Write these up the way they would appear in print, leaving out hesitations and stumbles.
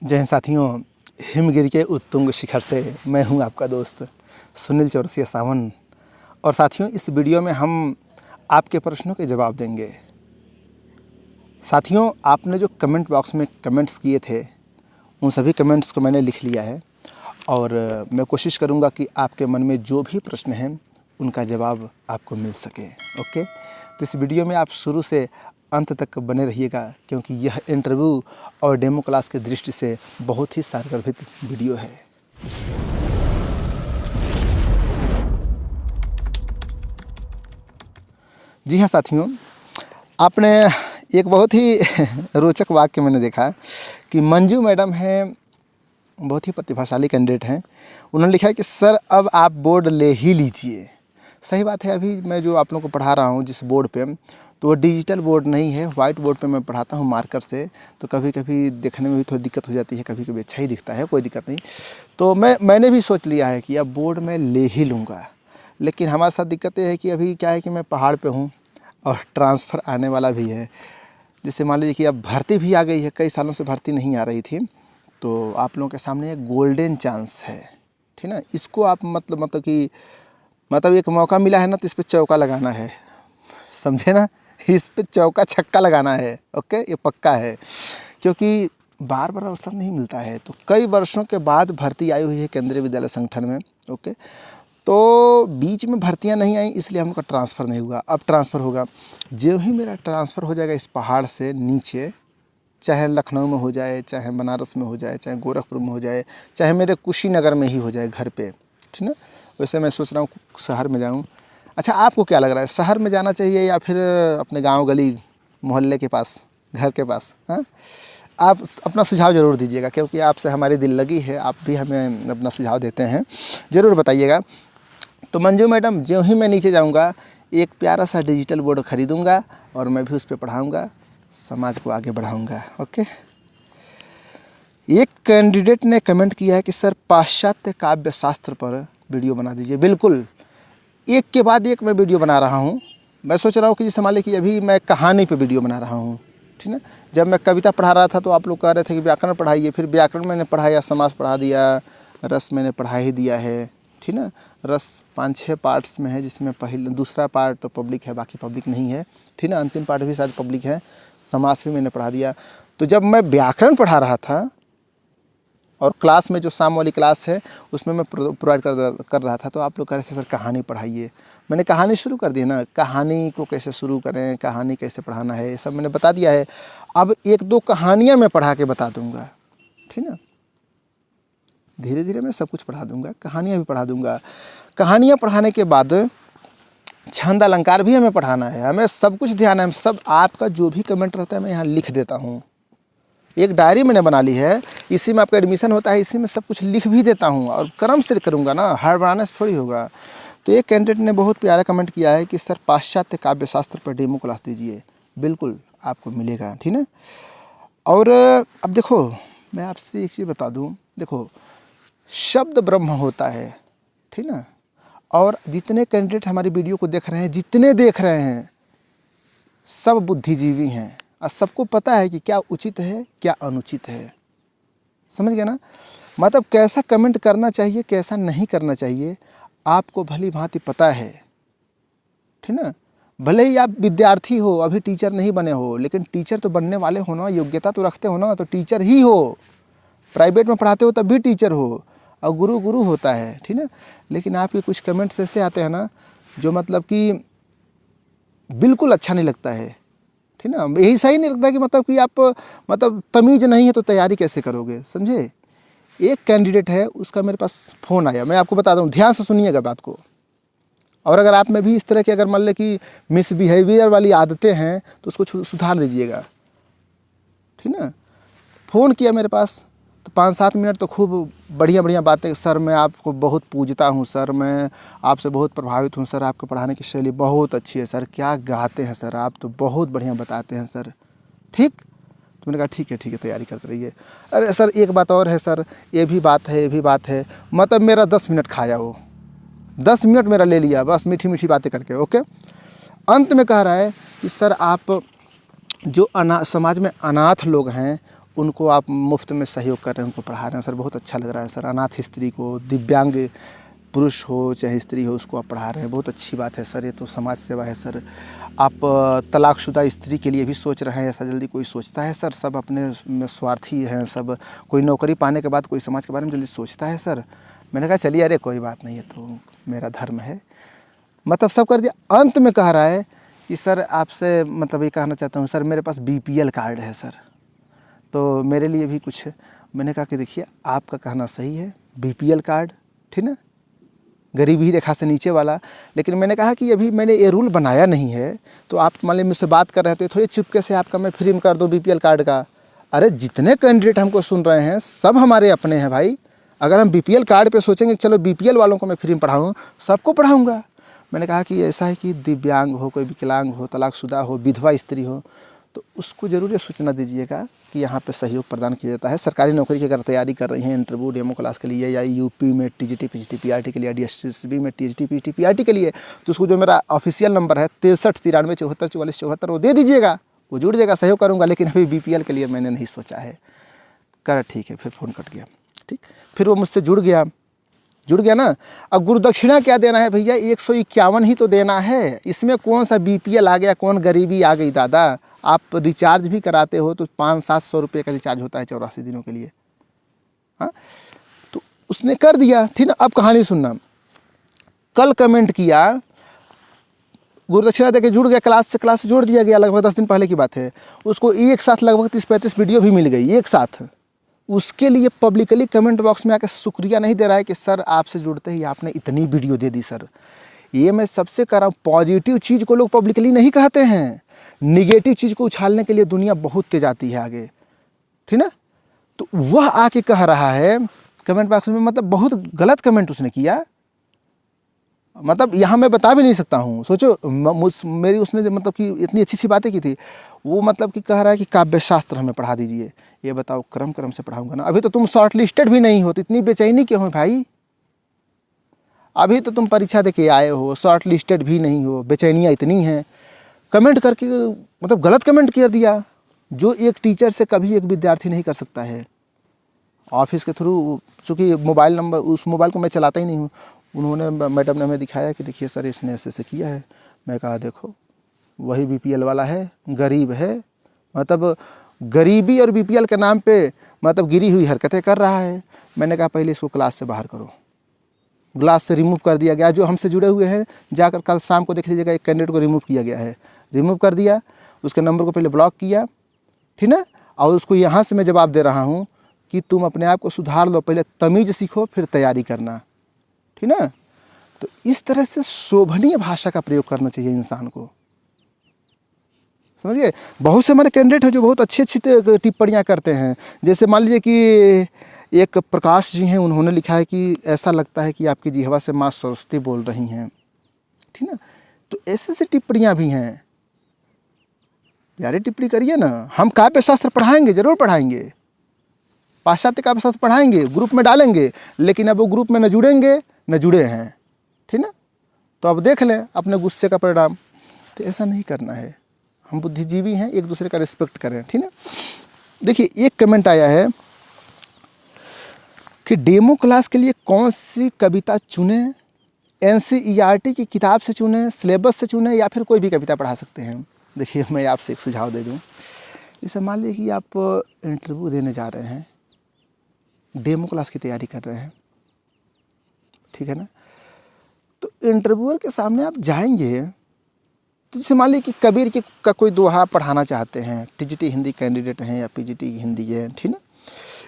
जय हिंद साथियों, हिमगिरी के उत्तुंग शिखर से मैं हूं आपका दोस्त सुनील चौरसिया सावन। और साथियों, इस वीडियो में हम आपके प्रश्नों के जवाब देंगे। साथियों, आपने जो कमेंट बॉक्स में कमेंट्स किए थे उन सभी कमेंट्स को मैंने लिख लिया है और मैं कोशिश करूंगा कि आपके मन में जो भी प्रश्न हैं उनका जवाब आपको मिल सके। ओके, तो इस वीडियो में आप शुरू से अंत तक बने रहिएगा क्योंकि यह इंटरव्यू और डेमो क्लास की दृष्टि से बहुत ही सारगर्भित वीडियो है। जी हाँ साथियों, आपने एक बहुत ही रोचक वाक्य मैंने देखा कि मंजू मैडम हैं, बहुत ही प्रतिभाशाली कैंडिडेट हैं। उन्होंने लिखा है कि सर अब आप बोर्ड ले ही लीजिए। सही बात है, अभी मैं जो आप लोगों को पढ़ा रहा हूँ जिस बोर्ड पे, तो वो डिजिटल बोर्ड नहीं है, वाइट बोर्ड पे मैं पढ़ाता हूँ मार्कर से। तो कभी कभी देखने में भी थोड़ी दिक्कत हो जाती है, कभी कभी अच्छा ही दिखता है, कोई दिक्कत नहीं। तो मैंने भी सोच लिया है कि अब बोर्ड में ले ही लूँगा। लेकिन हमारे साथ दिक्कत ये है कि अभी क्या है कि मैं पहाड़ पे हूँ और ट्रांसफ़र आने वाला भी है। जैसे मान लीजिए कि अब भर्ती भी आ गई है, कई सालों से भर्ती नहीं आ रही थी। तो आप लोगों के सामने एक गोल्डन चांस है, ठीक ना। इसको आप मतलब एक मौका मिला है ना, तो इस पे चौका लगाना है, समझे ना। इस पे चौका छक्का लगाना है। ओके, ये पक्का है क्योंकि बार बार अवसर नहीं मिलता है। तो कई वर्षों के बाद भर्ती आई हुई है केंद्रीय विद्यालय संगठन में। ओके, तो बीच में भर्तियां नहीं आई इसलिए हम लोग का ट्रांसफ़र नहीं हुआ। अब ट्रांसफ़र होगा। जो ही मेरा ट्रांसफ़र हो जाएगा इस पहाड़ से नीचे, चाहे लखनऊ में हो जाए, चाहे बनारस में हो जाए, चाहे गोरखपुर में हो जाए, चाहे मेरे कुशीनगर में ही हो जाए घर पे, ठीक ना। वैसे मैं सोच रहा हूँ शहर में जाऊँ। अच्छा, आपको क्या लग रहा है, शहर में जाना चाहिए या फिर अपने गांव गली मोहल्ले के पास, घर के पास? हाँ, आप अपना सुझाव ज़रूर दीजिएगा क्योंकि आपसे हमारी दिल लगी है। आप भी हमें अपना सुझाव देते हैं, ज़रूर बताइएगा। तो मंजू मैडम, ज्यों ही मैं नीचे जाऊँगा एक प्यारा सा डिजिटल बोर्ड ख़रीदूँगा और मैं भी उस पर पढ़ाऊँगा, समाज को आगे बढ़ाऊँगा। ओके, एक कैंडिडेट ने कमेंट किया है कि सर पाश्चात्य काव्य शास्त्र पर वीडियो बना दीजिए। बिल्कुल, एक के बाद एक मैं वीडियो बना रहा हूँ। मैं सोच रहा हूँ कि जैसे मान लीजिए कि अभी मैं कहानी पे वीडियो बना रहा हूँ, ठीक है। जब मैं कविता पढ़ा रहा था तो आप लोग कह रहे थे कि व्याकरण पढ़ाइए, फिर व्याकरण मैंने पढ़ाया, समास पढ़ा दिया, रस मैंने पढ़ा ही दिया है, ठीक ना। रस 5-6 पार्ट्स में है जिसमें दूसरा पार्ट पब्लिक है, बाकी पब्लिक नहीं है, ठीक ना। अंतिम पार्ट भी शायद पब्लिक है। समास भी मैंने पढ़ा दिया। तो जब मैं व्याकरण पढ़ा रहा था और क्लास में जो शाम वाली क्लास है उसमें मैं प्रोवाइड कर रहा था, तो आप लोग कह रहे थे सर कहानी पढ़ाइए। मैंने कहानी शुरू कर दी ना, कहानी को कैसे शुरू करें, कहानी कैसे पढ़ाना है, ये सब मैंने बता दिया है। अब 1-2 कहानियाँ मैं पढ़ा के बता दूँगा, ठीक ना। धीरे धीरे मैं सब कुछ पढ़ा दूँगा, कहानियाँ भी पढ़ा दूँगा। कहानियाँ पढ़ाने के बाद छंद अलंकार भी हमें पढ़ाना है, हमें सब कुछ ध्यान है। सब आपका जो भी कमेंट रहता है मैं यहाँ लिख देता हूँ। एक डायरी मैंने बना ली है, इसी में आपका एडमिशन होता है, इसी में सब कुछ लिख भी देता हूँ और क्रम से करूँगा ना, हड़बड़ाने से थोड़ी होगा। तो एक कैंडिडेट ने बहुत प्यारा कमेंट किया है कि सर पाश्चात्य काव्य शास्त्र पर डेमो क्लास दीजिए। बिल्कुल आपको मिलेगा, ठीक है। और अब देखो, मैं आपसे एक चीज़ बता दूँ, देखो शब्द ब्रह्म होता है, ठीक ना। और जितने कैंडिडेट हमारी वीडियो को देख रहे हैं, जितने देख रहे हैं, सब बुद्धिजीवी हैं और सबको पता है कि क्या उचित है क्या अनुचित है, समझ गए ना। मतलब कैसा कमेंट करना चाहिए, कैसा नहीं करना चाहिए, आपको भली भांति पता है, ठीक ना। भले ही आप विद्यार्थी हो, अभी टीचर नहीं बने हो, लेकिन टीचर तो बनने वाले हो ना, योग्यता तो रखते हो ना, तो टीचर ही हो। प्राइवेट में पढ़ाते हो तब भी टीचर हो और गुरु गुरु होता है, ठीक है। लेकिन आपके कुछ कमेंट्स ऐसे आते हैं ना जो मतलब कि बिल्कुल अच्छा नहीं लगता है, ठीक ना। यही सही नहीं लगता कि मतलब कि आप मतलब तमीज़ नहीं है तो तैयारी कैसे करोगे, समझे। एक कैंडिडेट है, उसका मेरे पास फ़ोन आया, मैं आपको बता दूं, ध्यान से सुनिएगा बात को। और अगर आप में भी इस तरह की अगर मान लें कि मिसबिहेवियर वाली आदतें हैं तो उसको सुधार दीजिएगा, ठीक ना। फ़ोन किया मेरे पास तो 5-7 मिनट तो खूब बढ़िया बढ़िया बातें, सर मैं आपको बहुत पूजता हूँ, सर मैं आपसे बहुत प्रभावित हूँ, सर आपके पढ़ाने की शैली बहुत अच्छी है, सर क्या गाते हैं सर, आप तो बहुत बढ़िया बताते हैं सर, ठीक। तो मैंने कहा ठीक है तैयारी करते रहिए। अरे सर एक बात और है सर, ये भी बात है, ये भी बात है। मतलब मेरा 10 मिनट खाया वो, 10 मिनट मेरा ले लिया बस मीठी मीठी बातें करके। ओके, अंत में कह रहा है कि सर आप जो समाज में अनाथ लोग हैं उनको आप मुफ्त में सहयोग कर रहे हैं, उनको पढ़ा रहे हैं सर, बहुत अच्छा लग रहा है सर। अनाथ स्त्री को, दिव्यांग पुरुष हो चाहे स्त्री हो, उसको आप पढ़ा रहे हैं, बहुत अच्छी बात है सर, ये तो समाज सेवा है सर। आप तलाकशुदा स्त्री के लिए भी सोच रहे हैं, ऐसा जल्दी कोई सोचता है सर? सब अपने में स्वार्थी हैं सब, कोई नौकरी पाने के बाद कोई समाज के बारे में जल्दी सोचता है सर? मैंने कहा चलिए, अरे कोई बात नहीं है, तो मेरा धर्म है, मतलब सब कर दिया। अंत में कह रहा है कि सर आपसे मतलब ये कहना चाहता हूँ सर, मेरे पास BPL कार्ड है सर, तो मेरे लिए भी कुछ। मैंने कहा कि देखिए, आपका कहना सही है, BPL कार्ड, ठीक ना, गरीबी रेखा से नीचे वाला, लेकिन मैंने कहा कि अभी मैंने ये रूल बनाया नहीं है, तो आप मान लीजिए मुझसे बात कर रहे हैं तो थोड़ी चुपके से आपका मैं फ्री में कर दूँ BPL कार्ड का। अरे जितने कैंडिडेट हमको सुन रहे हैं सब हमारे अपने हैं भाई। अगर हम BPL कार्ड पे सोचेंगे कि चलो BPL वालों को मैं फ्री में पढ़ाऊँ, सबको पढ़ाऊँगा। मैंने कहा कि ऐसा है कि दिव्यांग हो, कोई विकलांग हो, तलाकशुदा हो, विधवा स्त्री हो, तो उसको ज़रूर ये सूचना दीजिएगा कि यहाँ पे सहयोग प्रदान किया जाता है। सरकारी नौकरी की अगर तैयारी कर रही हैं, इंटरव्यू डेमो क्लास के लिए, या यूपी में TGT PGT PRT के लिए, DSSB में TGT PGT PRT के लिए, तो उसको जो मेरा ऑफिशियल नंबर है 63 93 74 44 74, वो दे दीजिएगा, वो जुड़ जाएगा, सहयोग करूँगा। लेकिन अभी BPL के लिए मैंने नहीं सोचा है। कर ठीक है, फिर फ़ोन कट गया। ठीक, फिर वो मुझसे जुड़ गया ना। अब गुरुदक्षिणा क्या देना है भैया? 151 ही तो देना है, इसमें कौन सा BPL आ गया, कौन गरीबी आ गई दादा? आप रिचार्ज भी कराते हो तो 500-700 रुपये का रिचार्ज होता है 84 दिनों के लिए। हाँ, तो उसने कर दिया, ठीक ना। अब कहानी सुनना, कल कमेंट किया, गुरुदक्षिणा देके जुड़ गया, क्लास से जोड़ दिया गया, लगभग 10 दिन पहले की बात है। उसको एक साथ लगभग 30-35 वीडियो भी मिल गई एक साथ। उसके लिए पब्लिकली कमेंट बॉक्स में आकर शुक्रिया नहीं दे रहा है कि सर आपसे जुड़ते ही आपने इतनी वीडियो दे दी सर। ये मैं सबसे कर रहा हूँ, पॉजिटिव चीज़ को लोग पब्लिकली नहीं कहते हैं, निगेटिव चीज़ को उछालने के लिए दुनिया बहुत तेज आती है आगे, ठीक ना। तो वह आके कह रहा है कमेंट बॉक्स में, मतलब बहुत गलत कमेंट उसने किया, मतलब यहाँ मैं बता भी नहीं सकता हूँ। सोचो मेरी उसने मतलब कि इतनी अच्छी बातें की थी, वो मतलब कि कह रहा है कि काव्य शास्त्र हमें पढ़ा दीजिए। ये बताओ, क्रम से पढ़ाऊंगा ना? अभी तो तुम शॉर्ट लिस्टेड भी नहीं हो, तो इतनी बेचैनी क्यों है भाई? अभी तो तुम परीक्षा दे के आए हो, शॉर्ट लिस्टेड भी नहीं हो, बेचैनियाँ इतनी हैं। कमेंट करके मतलब गलत कमेंट कर दिया, जो एक टीचर से कभी एक विद्यार्थी नहीं कर सकता है। ऑफिस के थ्रू, चूँकि मोबाइल नंबर, उस मोबाइल को मैं चलाता ही नहीं हूँ, उन्होंने, मैडम ने हमें दिखाया कि देखिए सर इसने ऐसे किया है। मैं कहा देखो, वही BPL वाला है, गरीब है, मतलब गरीबी और BPL के नाम पे मतलब गिरी हुई हरकतें कर रहा है। मैंने कहा पहले इसको क्लास से बाहर करो। क्लास से रिमूव कर दिया गया। जो हमसे जुड़े हुए हैं, जाकर कल शाम को देख लीजिएगा, एक कैंडिडेट को रिमूव किया गया है। रिमूव कर दिया, उसके नंबर को पहले ब्लॉक किया, ठीक ना। और उसको यहाँ से मैं जवाब दे रहा हूँ कि तुम अपने आप को सुधार लो, पहले तमीज़ सीखो फिर तैयारी करना, ठीक ना। तो इस तरह से शोभनीय भाषा का प्रयोग करना चाहिए इंसान को, समझिए। बहुत से हमारे कैंडिडेट हैं जो बहुत अच्छी टिप्पणियाँ करते हैं। जैसे मान लीजिए कि एक प्रकाश जी हैं, उन्होंने लिखा है कि ऐसा लगता है कि आपकी जिह्वा से माँ सरस्वती बोल रही हैं, ठीक ना। तो ऐसे टिप्पणियाँ भी हैं, प्यारी टिप्पणी करिए ना। हम काव्य शास्त्र पढ़ाएंगे, जरूर पढ़ाएंगे, पाश्चात्य काव्य शास्त्र पढ़ाएंगे, ग्रुप में डालेंगे, लेकिन अब वो ग्रुप में न जुड़ेंगे न जुड़े हैं, ठीक ना। तो अब देख लें अपने गुस्से का परिणाम। तो ऐसा नहीं करना है, हम बुद्धिजीवी हैं, एक दूसरे का रिस्पेक्ट करें, ठीक ना। देखिए एक कमेंट आया है कि डेमो क्लास के लिए कौन सी कविता चुने, NCERT की किताब से चुने, सिलेबस से चुने, या फिर कोई भी कविता पढ़ा सकते हैं। देखिए मैं आपसे एक सुझाव दे दूं, जैसे मान लीजिए कि आप इंटरव्यू देने जा रहे हैं, डेमो क्लास की तैयारी कर रहे हैं, ठीक है ना। तो इंटरव्यूअर के सामने आप जाएंगे, तो जैसे मान लीजिए कि कबीर की का कोई दोहा पढ़ाना चाहते हैं, TGT हिंदी कैंडिडेट हैं या PGT हिंदी है, ठीक ना,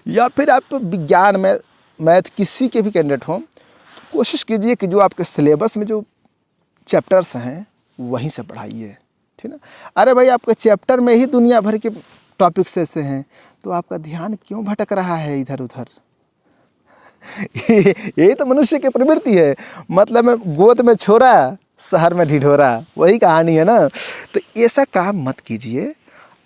या फिर आप विज्ञान में मैथ किसी के भी कैंडिडेट हों, तो कोशिश कीजिए कि जो आपके सिलेबस में जो चैप्टर्स हैं वहीं से पढ़ाइए, ठीक ना। अरे भाई आपके चैप्टर में ही दुनिया भर के टॉपिक्स ऐसे हैं, तो आपका ध्यान क्यों भटक रहा है इधर उधर? यही तो मनुष्य की प्रवृत्ति है, मतलब मैं गोद में छोरा, शहर में ढिढोरा, वही कहानी है ना। तो ऐसा काम मत कीजिए।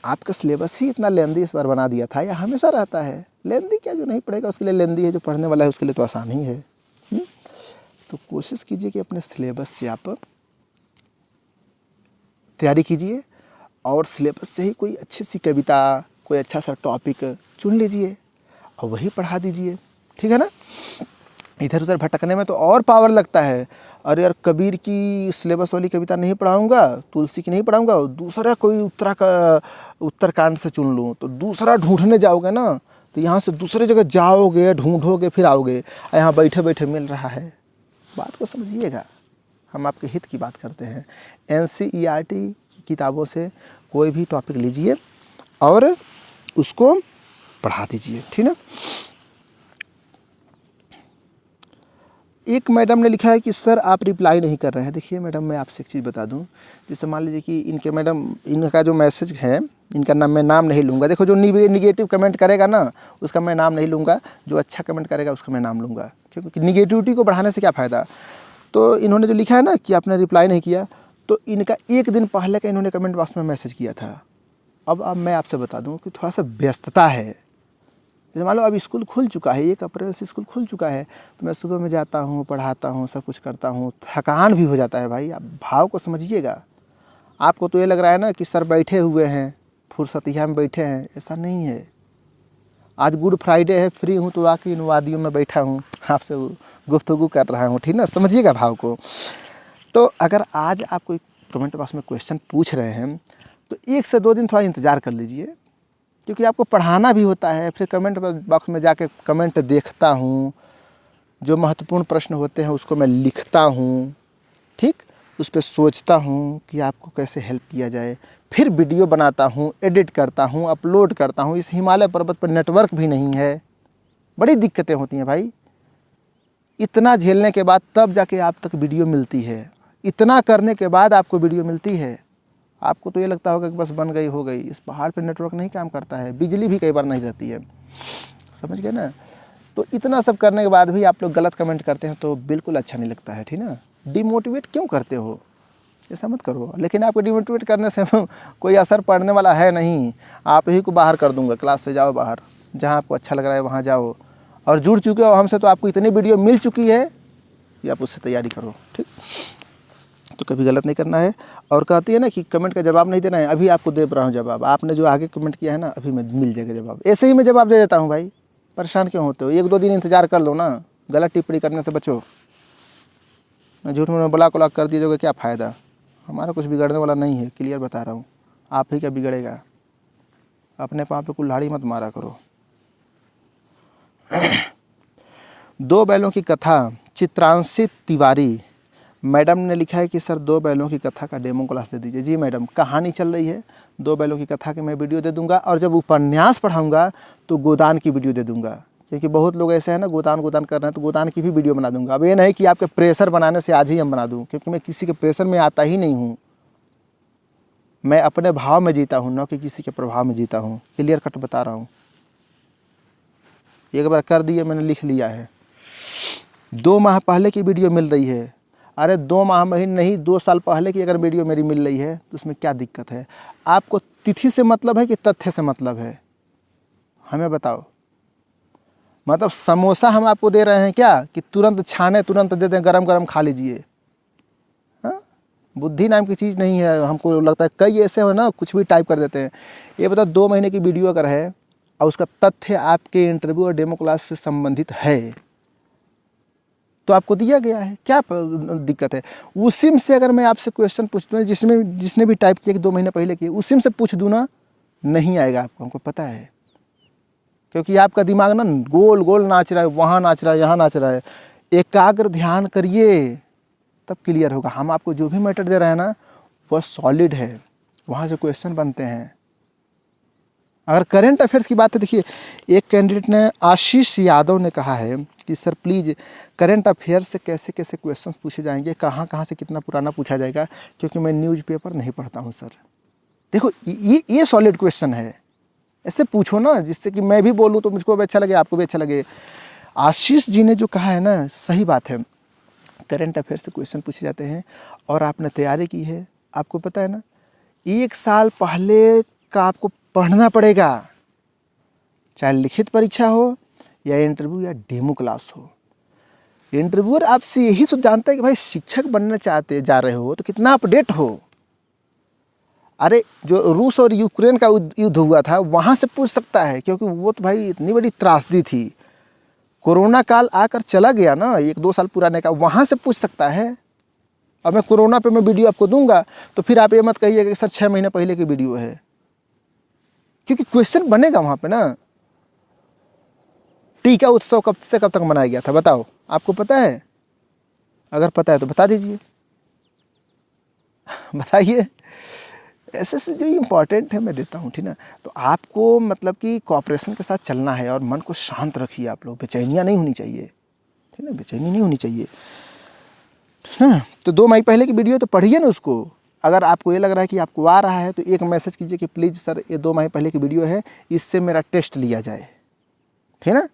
आपका सिलेबस ही इतना लेंदी इस बार बना दिया था, या हमेशा रहता है लेंदी? क्या जो नहीं पढ़ेगा उसके लिए लेंदी है, जो पढ़ने वाला है उसके लिए तो आसान ही है। तो कोशिश कीजिए कि अपने सिलेबस से आप तैयारी कीजिए, और सिलेबस से ही कोई अच्छी सी कविता, कोई अच्छा सा टॉपिक चुन लीजिए और वही पढ़ा दीजिए, ठीक है ना। इधर उधर भटकने में तो और पावर लगता है। अरे यार, कबीर की सिलेबस वाली कविता नहीं पढ़ाऊंगा, तुलसी की नहीं पढ़ाऊंगा, दूसरा कोई उत्तरकांड से चुन लूँ, तो दूसरा ढूंढने जाओगे ना तो यहाँ से दूसरे जगह जाओगे, ढूंढोगे, फिर आओगे, यहाँ बैठे बैठे मिल रहा है। बात को समझिएगा, हम आपके हित की बात करते हैं। NCERT की किताबों से कोई भी टॉपिक लीजिए और उसको पढ़ा दीजिए, ठीक है। एक मैडम ने लिखा है कि सर आप रिप्लाई नहीं कर रहे हैं। देखिए मैडम, मैं आपसे एक चीज़ बता दूं, जैसे मान लीजिए कि इनका जो मैसेज है, इनका नाम मैं नाम नहीं लूँगा। देखो, जो निगेटिव कमेंट करेगा ना उसका मैं नाम नहीं लूँगा, जो अच्छा कमेंट करेगा उसका मैं नाम लूँगा, क्योंकि निगेटिविटी को बढ़ाने से क्या फ़ायदा। तो इन्होंने जो लिखा है ना कि आपने रिप्लाई नहीं किया, तो इनका एक दिन पहले का इन्होंने कमेंट बॉक्स में मैसेज किया था। अब मैं आपसे बता दूँ कि थोड़ा सा व्यस्तता है। जैसे मान लो अब स्कूल खुल चुका है, 1 अप्रैल से स्कूल खुल चुका है, तो मैं सुबह में जाता हूँ, पढ़ाता हूँ, सब कुछ करता हूँ, थकान भी हो जाता है भाई। आप भाव को समझिएगा। आपको तो ये लग रहा है ना कि सर बैठे हुए हैं, फुर्सतिया में बैठे हैं, ऐसा नहीं है। आज गुड फ्राइडे है, फ्री हूँ, तो आके इन वादियों में बैठा हूँ, आपसे गुफ्तगू कर रहा हूँ, ठीक ना, समझिएगा भाव को। तो अगर आज आप कोई कमेंट बॉक्स में क्वेश्चन पूछ रहे हैं तो 1 से 2 दिन थोड़ा इंतज़ार कर लीजिए, क्योंकि आपको पढ़ाना भी होता है। फिर कमेंट बॉक्स में जाके कमेंट देखता हूँ, जो महत्वपूर्ण प्रश्न होते हैं उसको मैं लिखता हूँ, ठीक, उस पर सोचता हूँ कि आपको कैसे हेल्प किया जाए, फिर वीडियो बनाता हूँ, एडिट करता हूँ, अपलोड करता हूँ। इस हिमालय पर्वत पर नेटवर्क भी नहीं है, बड़ी दिक्कतें होती हैं भाई। इतना झेलने के बाद तब जाके आप तक वीडियो मिलती है, इतना करने के बाद आपको वीडियो मिलती है। आपको तो ये लगता होगा कि बस बन गई हो गई। इस पहाड़ पे नेटवर्क नहीं काम करता है, बिजली भी कई बार नहीं रहती है, समझ गए ना। तो इतना सब करने के बाद भी आप लोग गलत कमेंट करते हैं तो बिल्कुल अच्छा नहीं लगता है, ठीक ना। डिमोटिवेट क्यों करते हो, ऐसा मत करो। लेकिन आपको डिमोटिवेट करने से कोई असर पड़ने वाला है नहीं। आप ही को बाहर कर दूंगा, क्लास से जाओ बाहर, जहाँ आपको अच्छा लग रहा है वहाँ जाओ, और जुड़ चुके हो हमसे तो आपको इतनी वीडियो मिल चुकी है कि आप उससे तैयारी करो, ठीक। तो कभी गलत नहीं करना है। और कहती है ना कि कमेंट का जवाब नहीं देना है, अभी आपको दे रहा हूँ जवाब। आपने जो आगे कमेंट किया है ना, अभी मैं मिल जाएगा जवाब, ऐसे ही मैं जवाब दे देता हूँ भाई। परेशान क्यों होते हो, 1-2 दिन इंतज़ार कर लो ना, गलत टिप्पणी करने से बचो। मैं झूठ में ब्लॉक कर दिए जाओगे, क्या फ़ायदा। हमारा कुछ बिगड़ने वाला नहीं है, क्लियर बता रहा हूँ। आप ही क्या बिगड़ेगा, अपने पाँव पे कुल्हाड़ी मत मारा करो। 2 बैलों की कथा, चित्रांशित तिवारी मैडम ने लिखा है कि सर 2 बैलों की कथा का डेमो क्लास दे दीजिए। जी मैडम, कहानी चल रही है, 2 बैलों की कथा के मैं वीडियो दे दूंगा, और जब उपन्यास पढ़ाऊंगा तो गोदान की वीडियो दे दूंगा, क्योंकि बहुत लोग ऐसे हैं ना गोदान कर रहे हैं, तो गोदान की भी वीडियो बना दूंगा। अब ये नहीं कि आपके प्रेशर बनाने से आज ही हम बना दूँ, क्योंकि मैं किसी के प्रेशर में आता ही नहीं हूँ। मैं अपने भाव में जीता हूँ, न कि किसी के प्रभाव में जीता हूँ। क्लियर कट बता रहा हूँ, एक बार कर दिए, मैंने लिख लिया है। 2 माह पहले की वीडियो मिल रही है, अरे 2 माह महीने नहीं, 2 साल पहले की अगर वीडियो मेरी मिल रही है तो उसमें क्या दिक्कत है। आपको तिथि से मतलब है कि तथ्य से मतलब है, हमें बताओ। मतलब समोसा हम आपको दे रहे हैं क्या कि तुरंत छाने तुरंत दे दें, गरम गरम खा लीजिए। हाँ, बुद्धि नाम की चीज़ नहीं है। हमको लगता है कई ऐसे हो ना, कुछ भी टाइप कर देते हैं। ये बताओ, 2 महीने की वीडियो अगर है और उसका तथ्य आपके इंटरव्यू और डेमो क्लास से संबंधित है तो आपको दिया गया है, क्या दिक्कत है। उसी से अगर मैं आपसे क्वेश्चन पूछता हूँ, जिसने भी टाइप किया कि 2 महीने पहले किए, उसी से पूछ दूँ ना, नहीं आएगा आपको, हमको पता है। क्योंकि आपका दिमाग ना गोल गोल नाच रहा है, वहाँ नाच रहा है, यहाँ नाच रहा है। एकाग्र ध्यान करिए, तब क्लियर होगा। हम आपको जो भी मैटर दे रहे हैं ना वह सॉलिड है, वहाँ से क्वेश्चन बनते हैं। अगर करंट अफेयर्स की बात है, देखिए एक कैंडिडेट ने, आशीष यादव ने कहा है कि सर प्लीज़ करंट अफेयर्स से कैसे कैसे क्वेश्चंस पूछे जाएंगे, कहाँ कहाँ से कितना पुराना पूछा जाएगा, क्योंकि मैं न्यूज़पेपर नहीं पढ़ता हूँ सर। देखो ये सॉलिड क्वेश्चन है, ऐसे पूछो ना जिससे कि मैं भी बोलूँ तो मुझको भी अच्छा लगे, आपको भी अच्छा लगे। आशीष जी ने जो कहा है ना, सही बात है। करंट अफेयर्स से क्वेश्चन पूछे जाते हैं और आपने तैयारी की है, आपको पता है ना, 1 साल पहले का आपको पढ़ना पड़ेगा, चाहे लिखित परीक्षा हो या इंटरव्यू या डेमो क्लास हो। इंटरव्यूअर आपसे यही तो जानता है कि भाई शिक्षक बनना चाहते जा रहे हो तो कितना अपडेट हो। अरे जो रूस और यूक्रेन का युद्ध हुआ था वहाँ से पूछ सकता है, क्योंकि वो तो भाई इतनी बड़ी त्रासदी थी। कोरोना काल आकर चला गया ना, 1-2 साल पुराने का, वहाँ से पूछ सकता है। अब मैं कोरोना पे मैं वीडियो आपको दूंगा तो फिर आप ये मत कहिएगा कि सर 6 महीने पहले की वीडियो है, क्योंकि क्वेश्चन बनेगा वहाँ पे ना। टीका उत्सव कब से कब तक मनाया गया था बताओ, आपको पता है? अगर पता है तो बता दीजिए, बताइए। ऐसे से जो इम्पोर्टेंट है मैं देता हूँ, ठीक ना। तो आपको मतलब कि कोऑपरेशन के साथ चलना है और मन को शांत रखिए। आप लोग बेचैनियाँ नहीं होनी चाहिए, ठीक ना, बेचैनी नहीं होनी चाहिए, ठीक ना। तो 2 मई पहले की वीडियो तो पढ़िए ना उसको। अगर आपको ये लग रहा है कि आपको आ रहा है तो एक मैसेज कीजिए कि प्लीज़ सर ये 2 मई पहले की वीडियो है, इससे मेरा टेस्ट लिया जाए, ठीक ना।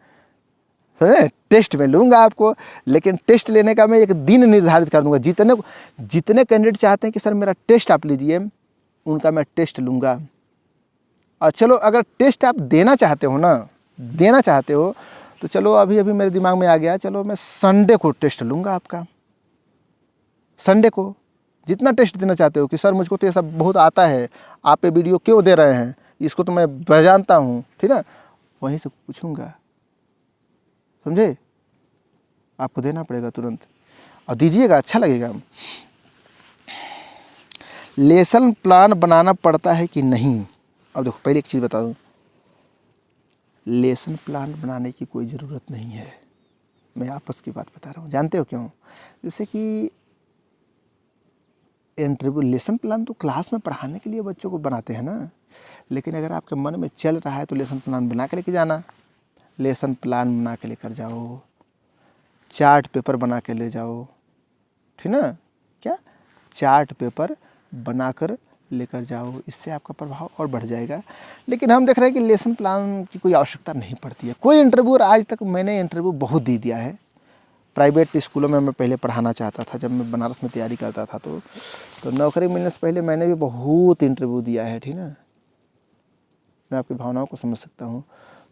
सर टेस्ट में लूँगा आपको, लेकिन टेस्ट लेने का मैं एक दिन निर्धारित कर दूँगा। जितने कैंडिडेट चाहते हैं कि सर मेरा टेस्ट आप लीजिए, उनका मैं टेस्ट लूँगा। और चलो अगर टेस्ट आप देना चाहते हो ना, देना चाहते हो तो चलो अभी मेरे दिमाग में आ गया, चलो मैं संडे को टेस्ट लूँगा आपका। संडे को जितना टेस्ट देना चाहते हो कि सर मुझको तो ये सब बहुत आता है, आप ये वीडियो क्यों दे रहे हैं, इसको तो मैं जानता हूँ, ठीक है, वहीं से पूछूँगा, समझे। आपको देना पड़ेगा तुरंत और दीजिएगा, अच्छा लगेगा। लेसन प्लान बनाना पड़ता है कि नहीं? अब देखो पहले एक चीज़ बता दूँ, लेसन प्लान बनाने की कोई ज़रूरत नहीं है। मैं आपस की बात बता रहा हूँ, जानते हो क्यों? जैसे कि इंटरव्यू, लेसन प्लान तो क्लास में पढ़ाने के लिए बच्चों को बनाते हैं ना, लेकिन अगर आपके मन में चल रहा है तो लेसन प्लान बना के लेके जाना। लेसन प्लान बना के लेकर जाओ, चार्ट पेपर बना के ले जाओ, ठीक ना। क्या चार्ट पेपर बनाकर लेकर जाओ, इससे आपका प्रभाव और बढ़ जाएगा। लेकिन हम देख रहे हैं कि लेसन प्लान की कोई आवश्यकता नहीं पड़ती है। कोई इंटरव्यू, आज तक मैंने इंटरव्यू बहुत दे दिया है। प्राइवेट स्कूलों में मैं पहले पढ़ाना चाहता था, जब मैं बनारस में तैयारी करता था तो नौकरी मिलने से पहले मैंने भी बहुत इंटरव्यू दिया है, ठीक ना। मैं आपकी भावनाओं को समझ सकता हूँ।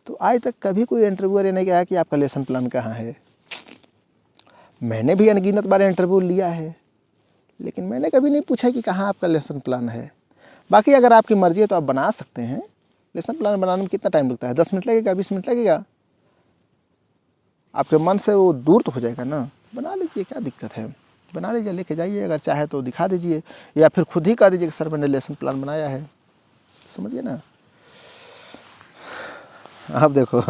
तो आज तक कभी कोई इंटरव्यूअर ये नहीं कहा कि आपका लेसन प्लान कहाँ है। मैंने भी अनगिनत बार इंटरव्यू लिया है, लेकिन मैंने कभी नहीं पूछा कि कहाँ आपका लेसन प्लान है। बाकी अगर आपकी मर्ज़ी है तो आप बना सकते हैं। लेसन प्लान बनाने में कितना टाइम लगता है? 10 मिनट लगेगा, 20 मिनट लगेगा? आपके मन से वो दूर तो हो जाएगा ना। बना लीजिए, क्या दिक्कत है, बना लीजिए, लेके जाइए। अगर चाहे तो दिखा दीजिए, या फिर खुद ही कह दीजिए कि सर मैंने लेसन प्लान बनाया है। समझिए ना। आप देखो,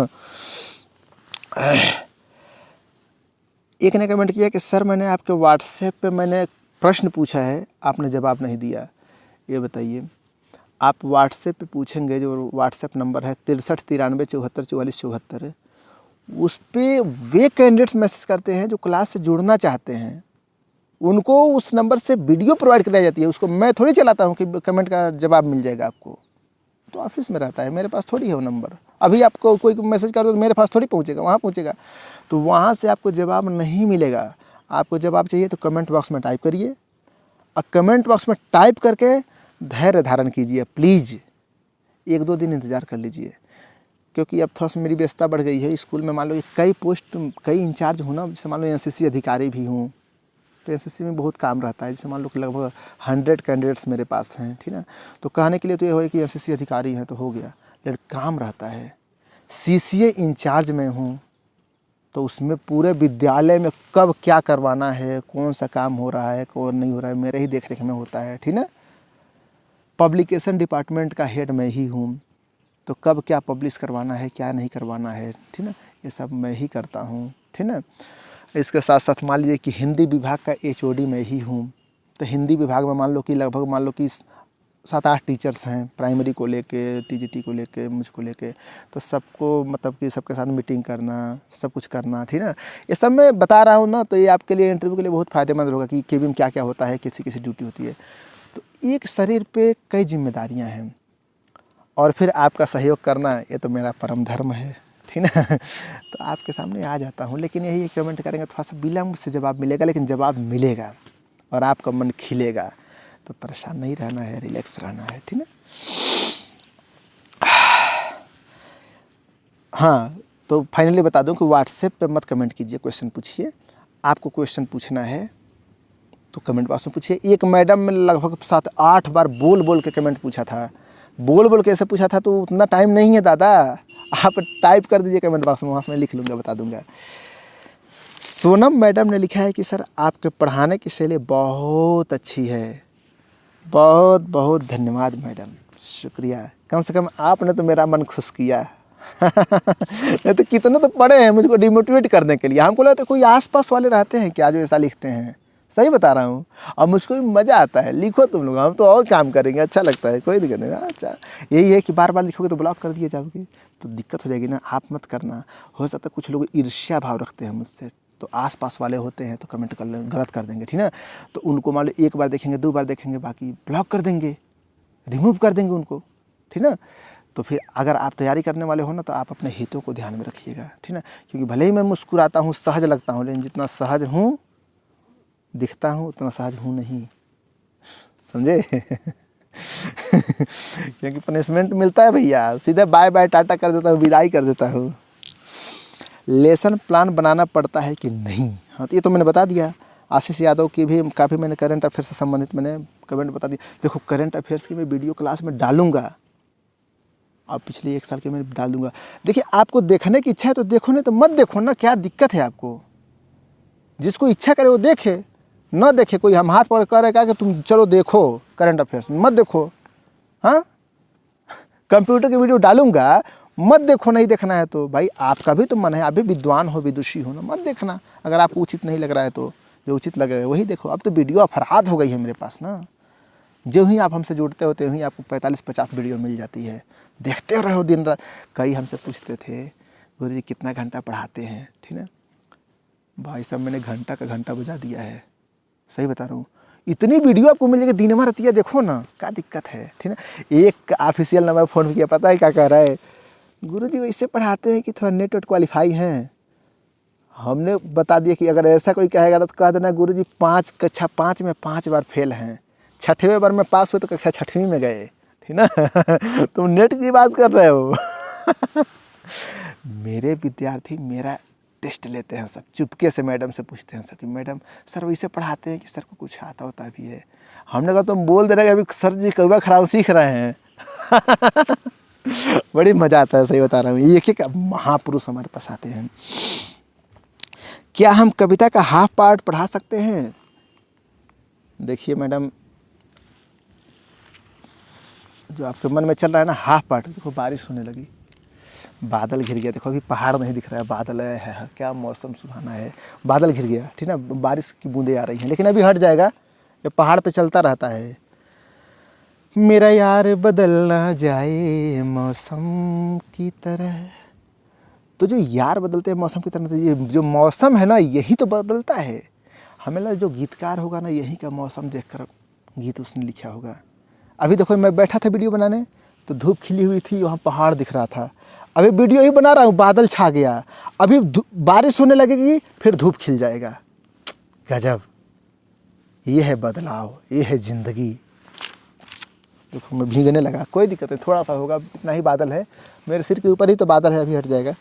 एक ने कमेंट किया कि सर मैंने आपके व्हाट्सएप पे मैंने प्रश्न पूछा है, आपने जवाब नहीं दिया। ये बताइए, आप व्हाट्सएप पे पूछेंगे, जो व्हाट्सएप नंबर है 63 93 74 44 74, उस पर वे कैंडिडेट्स मैसेज करते हैं जो क्लास से जुड़ना चाहते हैं। उनको उस नंबर से वीडियो प्रोवाइड कराई जाती है। उसको मैं थोड़ी चलाता हूँ कि कमेंट का जवाब मिल जाएगा आपको। तो ऑफिस में रहता है, मेरे पास थोड़ी है वो नंबर। अभी आपको कोई मैसेज कर दो तो मेरे पास थोड़ी पहुँचेगा, वहाँ पहुँचेगा। तो वहाँ से आपको जवाब नहीं मिलेगा। आपको जवाब चाहिए तो कमेंट बॉक्स में टाइप करिए, और कमेंट बॉक्स में टाइप करके धैर्य धारण कीजिए। प्लीज़ 1-2 दिन इंतज़ार कर लीजिए, क्योंकि अब थोड़ा सा मेरी व्यस्तता बढ़ गई है। स्कूल में मान लो कई पोस्ट, कई इंचार्ज हूँ ना, जैसे मान लो एनसीसी अधिकारी भी हूँ, तो एनसीसी में बहुत काम रहता है। जैसे मान लो कि लगभग 100 कैंडिडेट्स मेरे पास हैं, ठीक है। तो कहने के लिए तो ये हो कि एनसीसी अधिकारी हैं तो हो गया, लेकिन काम रहता है। सीसीए इंचार्ज में हूँ, तो उसमें पूरे विद्यालय में कब क्या करवाना है, कौन सा काम हो रहा है, कौन नहीं हो रहा है, मेरे ही देख रेख में होता है, ठीक है। पब्लिकेशन डिपार्टमेंट का हेड मैं ही हूँ, तो कब क्या पब्लिश करवाना है, क्या नहीं करवाना है, ठीक ना, ये सब मैं ही करता हूँ, ठीक ना। इसके साथ साथ मान लीजिए कि हिंदी विभाग का एचओडी मैं ही हूँ। तो हिंदी विभाग में मान लो कि लगभग मान लो कि 7-8 टीचर्स हैं, प्राइमरी को लेके, टीजीटी को लेके, मुझको लेके। तो सबको मतलब कि सबके साथ मीटिंग करना, सब कुछ करना, ठीक ना। ये सब मैं बता रहा हूँ ना, तो ये आपके लिए इंटरव्यू के लिए बहुत फ़ायदेमंद होगा कि केबिन में क्या क्या होता है, किसी किसी ड्यूटी होती है। तो एक शरीर पे कई जिम्मेदारियाँ हैं, और फिर आपका सहयोग करना, ये तो मेरा परम धर्म है, ठीक ना। तो आपके सामने आ जाता हूँ, लेकिन यही कमेंट करेंगे थोड़ा सा विलम्ब से जवाब मिलेगा, लेकिन जवाब मिलेगा और आपका मन खिलेगा। तो परेशान नहीं रहना है, रिलैक्स रहना है, ठीक ना। हाँ, तो फाइनली बता दूं कि व्हाट्सएप पे मत कमेंट कीजिए, क्वेश्चन पूछिए। आपको क्वेश्चन पूछना है तो कमेंट बॉक्स में पूछिए। एक मैडम ने लगभग 7-8 बार बोल बोल के कमेंट पूछा था, बोल बोल के ऐसे पूछा था, तो उतना टाइम नहीं है दादा, आप टाइप कर दीजिए कमेंट बॉक्स में, वहाँ से मैं लिख लूँगा, बता दूँगा। सोनम मैडम ने लिखा है कि सर आपके पढ़ाने की शैली बहुत अच्छी है, बहुत बहुत धन्यवाद मैडम, शुक्रिया, कम से कम आपने तो मेरा मन खुश किया। नहीं तो कितने तो पढ़े हैं मुझको डिमोटिवेट करने के लिए, हमको लगता है कोई आसपास वाले रहते हैं क्या जो ऐसा लिखते हैं, सही बता रहा हूँ। और मुझको भी मज़ा आता है, लिखो तुम लोग, हम तो और काम करेंगे, अच्छा लगता है, कोई दिक्कत नहीं। अच्छा यही है कि बार बार लिखोगे तो ब्लॉक कर दिए जाओगे तो दिक्कत हो जाएगी ना, आप मत करना। हो सकता है कुछ लोग ईर्ष्या भाव रखते हैं मुझसे, तो आसपास वाले होते हैं तो कमेंट कर गलत कर देंगे, ठीक है। तो उनको मान लो एक बार देखेंगे, 2 बार देखेंगे, बाकी ब्लॉक कर देंगे, रिमूव कर देंगे उनको, ठीक ना। तो फिर अगर आप तैयारी करने वाले हो ना, तो आप अपने हितों को ध्यान में रखिएगा, ठीक ना। क्योंकि भले ही मैं मुस्कुराता हूँ, सहज लगता हूँ, लेकिन जितना सहज हूँ दिखता हूँ उतना सहज हूँ नहीं, समझे। क्योंकि पनिशमेंट मिलता है भैया, सीधे बाय बाय टाटा कर देता हूँ, विदाई कर देता हूँ। लेसन प्लान बनाना पड़ता है कि नहीं, हाँ तो ये तो मैंने बता दिया। आशीष यादव की भी काफ़ी मैंने करंट अफेयर से संबंधित मैंने कमेंट बता दिया। देखो करंट अफेयर्स की मैं वीडियो क्लास में डालूंगा, आप पिछले 1 साल के मैं डाल दूंगा। देखिए आपको देखने की इच्छा है तो देखो, नहीं तो मत देखो ना, क्या दिक्कत है आपको। जिसको इच्छा करे वो देखे, न देखे। कोई हम हाथ पकड़ कर रहा है कि तुम चलो देखो करंट अफेयर्स, मत देखो। हाँ कंप्यूटर की वीडियो डालूंगा, मत देखो, नहीं देखना है तो भाई आपका भी तो मन है, आप भी विद्वान हो, विदुषी हो ना, मत देखना। अगर आपको उचित नहीं लग रहा है तो जो उचित लग रहा है वही देखो। अब तो वीडियो अपराध हो गई है मेरे पास ना, जो ही आप हमसे जुड़ते होते ही आपको 45-50 वीडियो मिल जाती है, देखते रहो दिन रात। कई हमसे पूछते थे गुरु जी कितना घंटा पढ़ाते हैं, ठीक है भाई साहब, मैंने घंटा का घंटा बजा दिया है, सही बता रहा हूँ। इतनी वीडियो आपको मिल जाएगी, दिन भर रतिया देखो ना, क्या दिक्कत है, ठीक है। एक ऑफिशियल नंबर फ़ोन किया, पता है क्या कह रहा है, गुरु जी वैसे पढ़ाते हैं कि थोड़ा नेट वेट क्वालिफाई हैं। हमने बता दिया कि अगर ऐसा कोई कहेगा तो कह देना गुरु जी कक्षा 5 में 5 बार फेल हैं, 6वें बार में पास हुए तो कक्षा 6वीं में गए, ठीक ना। तुम नेट की बात कर रहे हो। मेरे विद्यार्थी मेरा टेस्ट लेते हैं सब, चुपके से मैडम से पूछते हैं सब कि मैडम सर वैसे पढ़ाते हैं कि सर को कुछ आता होता भी है। हमने कहा तुम बोल दे रहे अभी सर जी कौवा खराब सीख रहे हैं। बड़ी मज़ा आता है, सही बता रहा हूँ। एक एक महापुरुष हमारे पास आते हैं। क्या हम कविता का हाफ पार्ट पढ़ा सकते हैं? देखिए मैडम, जो आपके मन में चल रहा है ना हाफ पार्ट, देखो बारिश होने लगी, बादल घिर गया, देखो अभी पहाड़ नहीं दिख रहा है, बादल है, क्या मौसम सुहाना है, बादल घिर गया, ठीक ना, बारिश की बूंदें आ रही हैं, लेकिन अभी हट जाएगा, ये पहाड़ पे चलता रहता है। मेरा यार बदल ना जाए मौसम की तरह, तो जो यार बदलते हैं मौसम की तरह, तो ये जो मौसम है ना यही तो बदलता है। हमें लगा जो गीतकार होगा ना यही का मौसम देखकर गीत उसने लिखा होगा। अभी देखो मैं बैठा था वीडियो बनाने तो धूप खिली हुई थी, वहाँ पहाड़ दिख रहा था। अभी वीडियो ही बना रहा हूँ, बादल छा गया, अभी बारिश होने लगेगी, फिर धूप खिल जाएगा। गजब, ये है बदलाव, ये है ज़िंदगी। देखो मैं भीगने लगा, कोई दिक्कत नहीं, थोड़ा सा होगा, इतना ही बादल है, मेरे सिर के ऊपर ही तो बादल है, अभी हट जाएगा।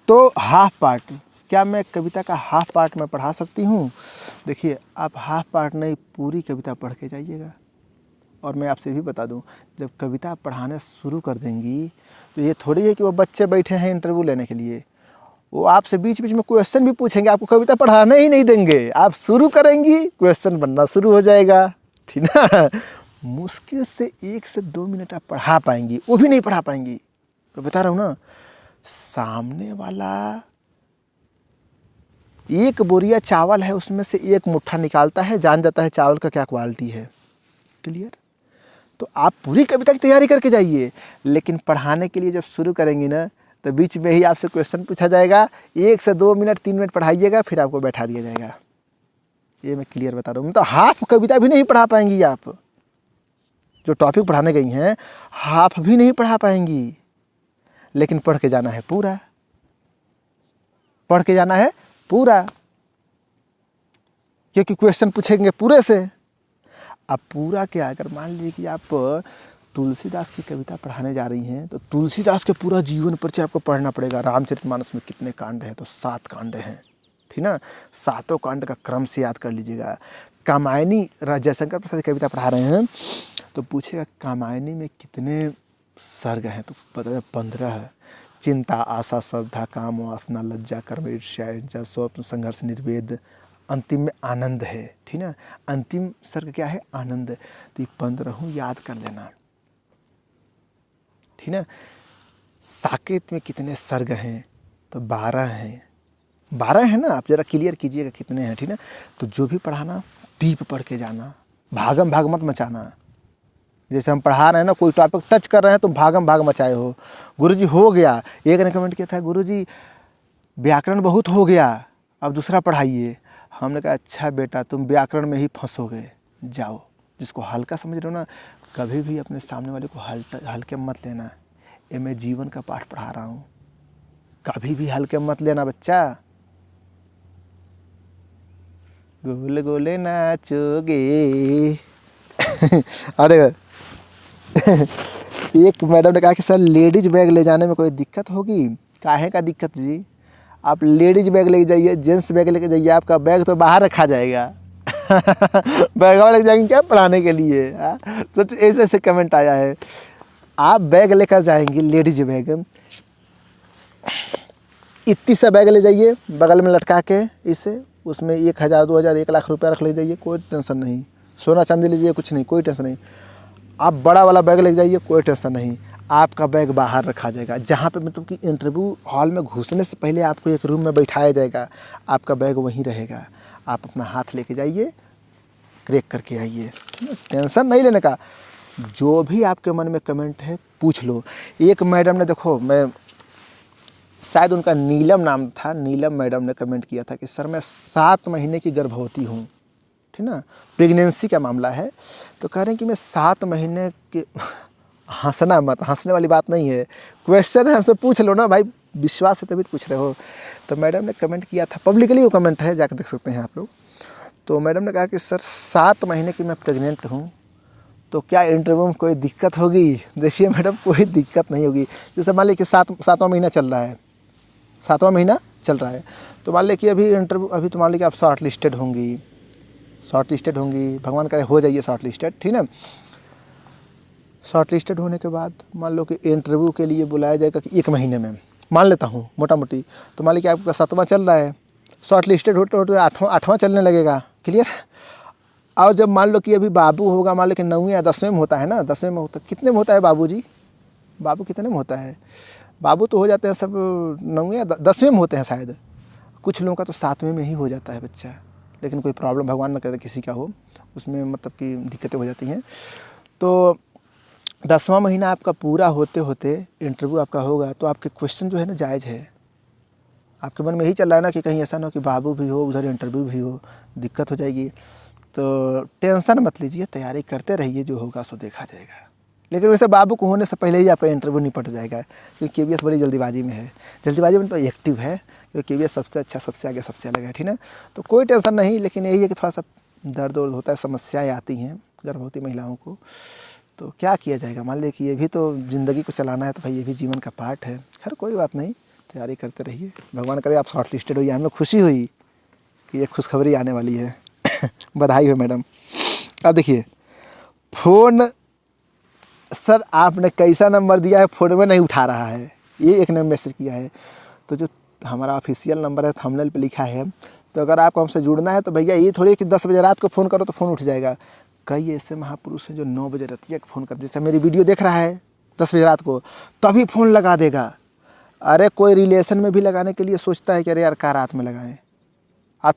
तो हाफ पार्ट, क्या मैं कविता का हाफ पार्ट में पढ़ा सकती हूँ? देखिए आप हाफ पार्ट नहीं, पूरी कविता पढ़ के जाइएगा। और मैं आपसे भी बता दूं, जब कविता पढ़ाना शुरू कर देंगी तो ये थोड़ी है कि वो बच्चे बैठे हैं इंटरव्यू लेने के लिए, वो आपसे बीच बीच में क्वेश्चन भी पूछेंगे, आपको कविता पढ़ाने ही नहीं देंगे। आप शुरू करेंगी, क्वेश्चन बनना शुरू हो जाएगा, ठीक ना। मुश्किल से 1 से 2 मिनट आप पढ़ा पाएंगी, वो भी नहीं पढ़ा पाएंगी। तो बता रहा हूँ ना, सामने वाला 1 बोरिया चावल है, उसमें से 1 मुट्ठा निकालता है, जान जाता है चावल का क्या क्वालिटी है। क्लियर? तो आप पूरी कविता की तैयारी करके जाइए, लेकिन पढ़ाने के लिए जब शुरू करेंगी ना तो बीच में ही आपसे क्वेश्चन पूछा जाएगा, 1 से 2 मिनट 3 मिनट पढ़ाइएगा, फिर आपको बैठा दिया जाएगा। ये मैं क्लियर बता रहा हूँ। तो हाफ कविता भी नहीं पढ़ा पाएंगी आप, जो टॉपिक पढ़ाने गई हैं हाफ भी नहीं पढ़ा पाएंगी, लेकिन पढ़ के जाना है पूरा, पढ़ के जाना है पूरा, क्योंकि क्वेश्चन पूछेंगे पूरे से। अब पूरा क्या, अगर मान लीजिए कि आप तुलसीदास की कविता पढ़ाने जा रही हैं तो तुलसीदास के पूरा जीवन परिचय आपको पढ़ना पड़ेगा। रामचरितमानस में कितने कांड हैं? तो 7 कांड हैं, ठीक ना। सातों कांड का क्रम से याद कर लीजिएगा। कामायनी जयशंकर प्रसाद की कविता पढ़ा रहे हैं तो पूछेगा कामायनी में कितने सर्ग हैं, तो पता 15 है। चिंता, आशा, श्रद्धा, काम, वासना, लज्जा, कर्म, ईर्ष्या, स्वप्न, संघर्ष, निर्वेद, अंतिम में आनंद है। ठीक ना। अंतिम सर्ग क्या है? आनंद। तो ये 15 याद कर लेना, ठीक ना। साकेत में कितने सर्ग हैं? तो 12 हैं। 12 है ना, आप जरा क्लियर कीजिएगा कितने हैं, ठीक ना। तो जो भी पढ़ाना डीप पढ़ के जाना, भागम भाग मत मचाना। जैसे हम पढ़ा रहे हैं ना, कोई टॉपिक टच कर रहे हैं तो भागम भाग मचाए हो। गुरुजी हो गया, एक ने कमेंट किया था गुरुजी व्याकरण बहुत हो गया, अब दूसरा पढ़ाइए। हमने कहा अच्छा बेटा तुम व्याकरण में ही फंसोगे, जाओ। जिसको हल्का समझ रहे हो ना, कभी भी अपने सामने वाले को हल्के मत लेना। ये मैं जीवन का पाठ पढ़ा रहा हूँ, कभी भी हल्के मत लेना बच्चा। गोल गोले नाचोगे। अरे एक मैडम ने कहा कि सर लेडीज बैग ले जाने में कोई दिक्कत होगी? काहे का दिक्कत जी, आप लेडीज बैग लेके जाइए, जेंट्स बैग लेके जाइए, आपका बैग तो बाहर रखा जाएगा। बैग लेके जाएंगे क्या पढ़ाने के लिए? तो ऐसे ऐसे कमेंट आया है। आप बैग लेकर जाएंगे लेडीज बैग, इतनी सा बैग ले जाइए बगल में लटका के, इसे उसमें 1000, 2000, 1 लाख रुपया रख ले जाइए, कोई टेंशन नहीं। सोना चांदी लीजिए, कुछ नहीं, कोई टेंशन नहीं। आप बड़ा वाला बैग ले जाइए, कोई टेंशन नहीं, आपका बैग बाहर रखा जाएगा। जहाँ पे मतलब कि इंटरव्यू हॉल में घुसने से पहले आपको एक रूम में बैठाया जाएगा, आपका बैग वहीं रहेगा। आप अपना हाथ लेके जाइए, क्रैक करके आइए, टेंशन नहीं लेने का। जो भी आपके मन में कमेंट है पूछ लो। एक मैडम ने, देखो मैं शायद उनका नीलम नाम था, नीलम मैडम ने कमेंट किया था कि सर मैं 7 महीने की गर्भवती हूँ, ठीक ना, प्रेगनेंसी का मामला है। तो कह रहे हैं कि मैं 7 महीने के हंसना मत, हंसने वाली बात नहीं है, क्वेश्चन है, हमसे पूछ लो ना भाई, विश्वास से तभी पूछ रहे हो। तो मैडम ने कमेंट किया था, पब्लिकली वो कमेंट है, जाकर देख सकते हैं आप लोग। तो मैडम ने कहा कि सर 7 महीने की मैं प्रेग्नेंट हूँ, तो क्या इंटरव्यू में कोई दिक्कत होगी? देखिए मैडम, कोई दिक्कत नहीं होगी। जैसे मान लीजिए कि 7वां महीना चल रहा है, 7वां महीना चल रहा है, तो मान लीजिए कि अभी इंटरव्यू, अभी तो मान लीजिए कि आप शॉर्ट लिस्टेड होंगी, भगवान करे हो जाइए शॉर्ट लिस्टेड, ठीक ना। शॉर्ट लिस्टेड होने के बाद मान लो कि इंटरव्यू के लिए बुलाया जाएगा कि 1 महीने में, मान लेता हूँ मोटा मोटी। तो मान लीजिए कि आपका 7वां चल रहा है, शॉर्ट लिस्टेड होते होते 8वां चलने लगेगा, क्लियर। और जब मान लो कि अभी बाबू होगा, मान लो कि 9वीं या 10वें में होता है ना, 10वें में होता, कितने में होता है बाबू जी? बाबू कितने में होता है? बाबू तो हो जाते हैं सब 9वीं या 10वें में होते हैं शायद। कुछ लोगों का तो 7वें में ही हो जाता है बच्चा, लेकिन कोई प्रॉब्लम भगवान न करे किसी का हो, उसमें मतलब कि दिक्कतें हो जाती हैं। तो 10वां महीना आपका पूरा होते होते इंटरव्यू आपका होगा, तो आपके क्वेश्चन जो है ना जायज़ है। आपके मन में यही चल रहा है ना कि कहीं ऐसा ना हो कि बाबू भी हो उधर इंटरव्यू भी हो, दिक्कत हो जाएगी। तो टेंशन मत लीजिए, तैयारी करते रहिए, जो होगा सो देखा जाएगा। लेकिन वैसे बाबू को होने से पहले ही आपका इंटरव्यू निपट जाएगा, क्योंकि KVS बड़ी जल्दीबाजी में है। जल्दीबाजी में तो एक्टिव है, क्योंकि KVS सबसे अच्छा, सबसे आगे, सबसे अलग है, ठीक है। तो कोई टेंशन नहीं, लेकिन यही है कि थोड़ा सा दर्द वर्द होता है, समस्याएँ आती हैं गर्भवती महिलाओं को। तो क्या किया जाएगा, मान लीजिए कि ये भी तो ज़िंदगी को चलाना है, तो भाई ये भी जीवन का पार्ट है। खैर कोई बात नहीं, तैयारी करते रहिए, भगवान करे आप शॉर्ट लिस्टेड होइए। हमें खुशी हुई कि ये खुशखबरी आने वाली है। बधाई हो मैडम। अब देखिए, फ़ोन सर आपने कैसा नंबर दिया है, फ़ोन में नहीं उठा रहा है, ये एक ने मैसेज किया है। तो जो हमारा ऑफिशियल नंबर है, थंबनेल पे लिखा है, तो अगर आपको हमसे जुड़ना है तो भैया ये थोड़ी कि 10 बजे रात को फ़ोन करो तो फ़ोन उठ जाएगा। कई ऐसे महापुरुष हैं जो 9 बजे रतिया को फ़ोन कर, जैसे मेरी वीडियो देख रहा है 10 बजे रात को, तभी फ़ोन लगा देगा। अरे कोई रिलेशन में भी लगाने के लिए सोचता है कि अरे यार क्या रात में लगाएं,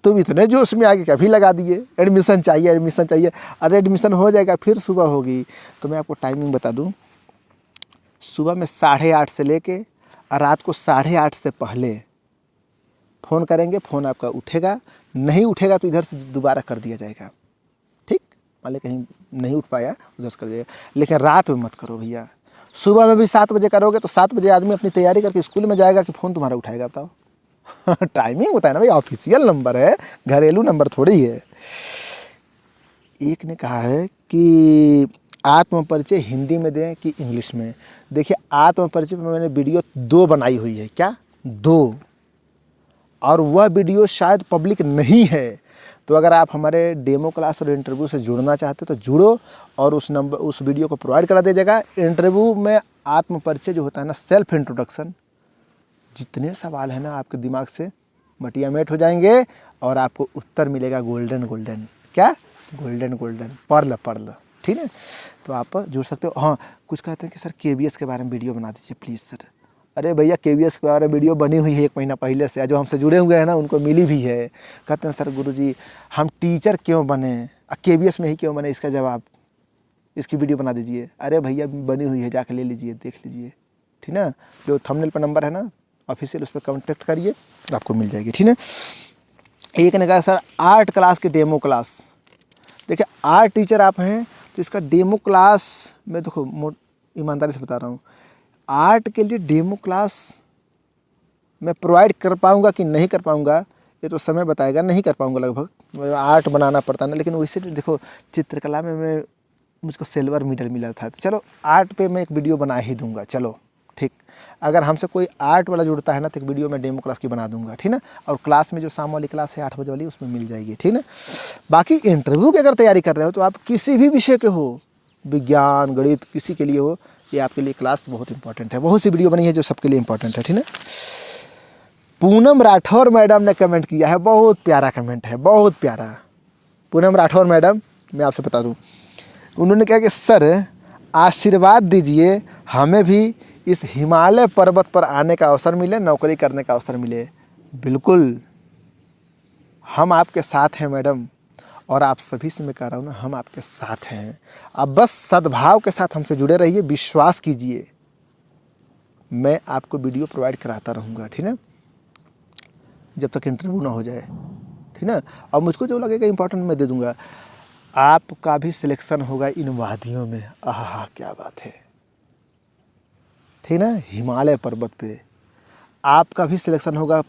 तुम इतने जोश में आगे कभी लगा दिए, एडमिशन चाहिए, एडमिशन चाहिए। अरे एडमिशन हो जाएगा, फिर सुबह होगी। तो मैं आपको टाइमिंग बता दूं, सुबह में 8:30 से लेके रात को 8:30 से पहले फ़ोन करेंगे, फ़ोन आपका उठेगा, नहीं उठेगा तो इधर से दोबारा कर दिया जाएगा, ठीक। मान लीजिए कहीं नहीं उठ पाया, उधर से कर दिएगा, लेकिन रात में मत करो भैया। सुबह में भी 7 बजे करोगे तो 7 बजे आदमी अपनी तैयारी करके स्कूल में जाएगा कि फ़ोन तुम्हारा उठाएगा, बताओ। टाइमिंग होता है ना भाई, ऑफिशियल नंबर है, घरेलू नंबर थोड़ी है। एक ने कहा है कि आत्मपरिचय हिंदी में दें कि इंग्लिश में। देखिए आत्मपरिचय पर मैंने वीडियो 2 बनाई हुई है, क्या 2, और वह वीडियो शायद पब्लिक नहीं है। तो अगर आप हमारे डेमो क्लास और इंटरव्यू से जुड़ना चाहते हो तो जुड़ो और उस वीडियो को प्रोवाइड करा दीजिएगा। इंटरव्यू में आत्म परिचय जो होता है ना, सेल्फ इंट्रोडक्शन, जितने सवाल है ना आपके दिमाग से मटिया मेट हो जाएंगे और आपको उत्तर मिलेगा गोल्डन गोल्डन। क्या? Golden golden, pearl. ठीक है, तो आप जुड़ सकते हो। हाँ, कुछ कहते हैं कि सर KVS के बारे में वीडियो बना दीजिए प्लीज़ सर। अरे भैया, KVS के बारे में वीडियो बनी हुई है 1 महीना पहले से, जो हमसे जुड़े हुए हैं ना उनको मिली भी है। कहते हैं सर गुरुजी हम टीचर क्यों बने, KVS में ही क्यों बने, इसका जवाब, इसकी वीडियो बना दीजिए। अरे भैया बनी हुई है, जाकर ले लीजिए, देख लीजिए। ठीक ना, जो थंबनेल पर नंबर है ना ऑफिशियल, उस पर कॉन्टेक्ट करिए, आपको मिल जाएगी। ठीक है। एक ने कहा सर आर्ट क्लास की डेमो क्लास। देखिए, आर्ट टीचर आप हैं तो इसका डेमो क्लास मैं देखो ईमानदारी से बता रहा हूँ, आर्ट के लिए डेमो क्लास मैं प्रोवाइड कर पाऊँगा कि नहीं कर पाऊँगा ये तो समय बताएगा। नहीं कर पाऊँगा लगभग, आर्ट बनाना पड़ता ना, लेकिन वैसे देखो चित्रकला में मुझको सिल्वर मेडल मिला था, तो चलो आर्ट पे मैं एक वीडियो बना ही दूंगा। चलो ठीक, अगर हमसे कोई आर्ट वाला जुड़ता है ना तो एक वीडियो मैं डेमो क्लास की बना दूंगा। ठीक ना, और क्लास में जो शाम वाली क्लास है 8 बजे वाली, उसमें मिल जाएगी। ठीक ना, बाकी इंटरव्यू की अगर तैयारी कर रहे हो तो आप किसी भी विषय के हो, विज्ञान गणित किसी के लिए हो, ये आपके लिए क्लास बहुत इंपॉर्टेंट है। बहुत सी वीडियो बनी है जो सबके लिए इंपॉर्टेंट है। ठीक है। पूनम राठौर मैडम ने कमेंट किया है, बहुत प्यारा कमेंट है, बहुत प्यारा। पूनम राठौर मैडम, मैं आपसे बता दूं, उन्होंने कहा कि सर आशीर्वाद दीजिए हमें भी इस हिमालय पर्वत पर आने का अवसर मिले, नौकरी करने का अवसर मिले। बिल्कुल, हम आपके साथ हैं मैडम, और आप सभी से मैं कह रहा हूँ ना, हम आपके साथ हैं। आप बस सद्भाव के साथ हमसे जुड़े रहिए, विश्वास कीजिए, मैं आपको वीडियो प्रोवाइड कराता रहूँगा। ठीक है, जब तक इंटरव्यू ना हो जाए। ठीक ना, और मुझको जो लगेगा इंपॉर्टेंट मैं दे दूँगा। आपका भी सिलेक्शन होगा इन वादियों में, आहा क्या बात है। ठीक ना, हिमालय पर्वत पे आपका भी सिलेक्शन होगा,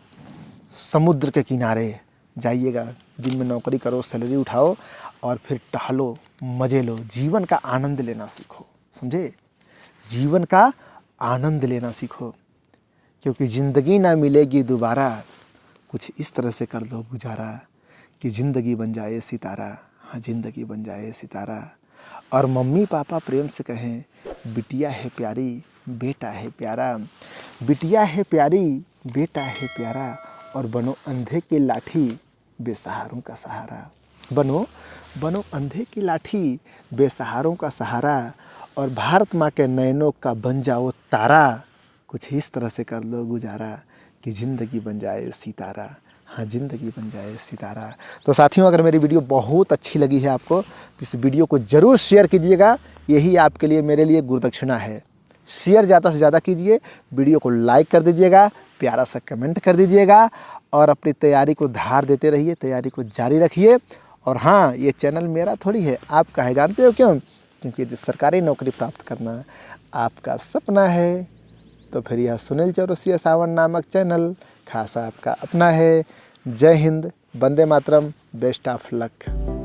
समुद्र के किनारे जाइएगा, दिन में नौकरी करो, सैलरी उठाओ और फिर टहलो, मज़े लो, जीवन का आनंद लेना सीखो। समझे, जीवन का आनंद लेना सीखो, क्योंकि ज़िंदगी ना मिलेगी दोबारा, कुछ इस तरह से कर लो गुजारा कि ज़िंदगी बन जाए सितारा। हाँ, ज़िंदगी बन जाए सितारा। और मम्मी पापा प्रेम से कहें, बिटिया है प्यारी, बेटा है प्यारा, बिटिया है प्यारी, बेटा है प्यारा, और बनो अंधे की लाठी, बेसहारों का सहारा। बनो अंधे की लाठी, बेसहारों का सहारा, और भारत माँ के नैनों का बन जाओ तारा। कुछ इस तरह से कर लो गुजारा कि ज़िंदगी बन जाए सितारा। हाँ, ज़िंदगी बन जाए सितारा। तो साथियों, अगर मेरी वीडियो बहुत अच्छी लगी है आपको तो इस वीडियो को ज़रूर शेयर कीजिएगा, यही आपके लिए मेरे लिए गुरुदक्षिणा है। शेयर ज़्यादा से ज़्यादा कीजिए, वीडियो को लाइक कर दीजिएगा, प्यारा सा कमेंट कर दीजिएगा, और अपनी तैयारी को धार देते रहिए, तैयारी को जारी रखिए। और हाँ, ये चैनल मेरा थोड़ी है, आपका है। जानते हो क्यों? क्योंकि सरकारी नौकरी प्राप्त करना आपका सपना है। तो फिर यह सुनील चौरसिया सावन नामक चैनल खासा आपका अपना है। जय Hind, Vande Mataram, best of luck.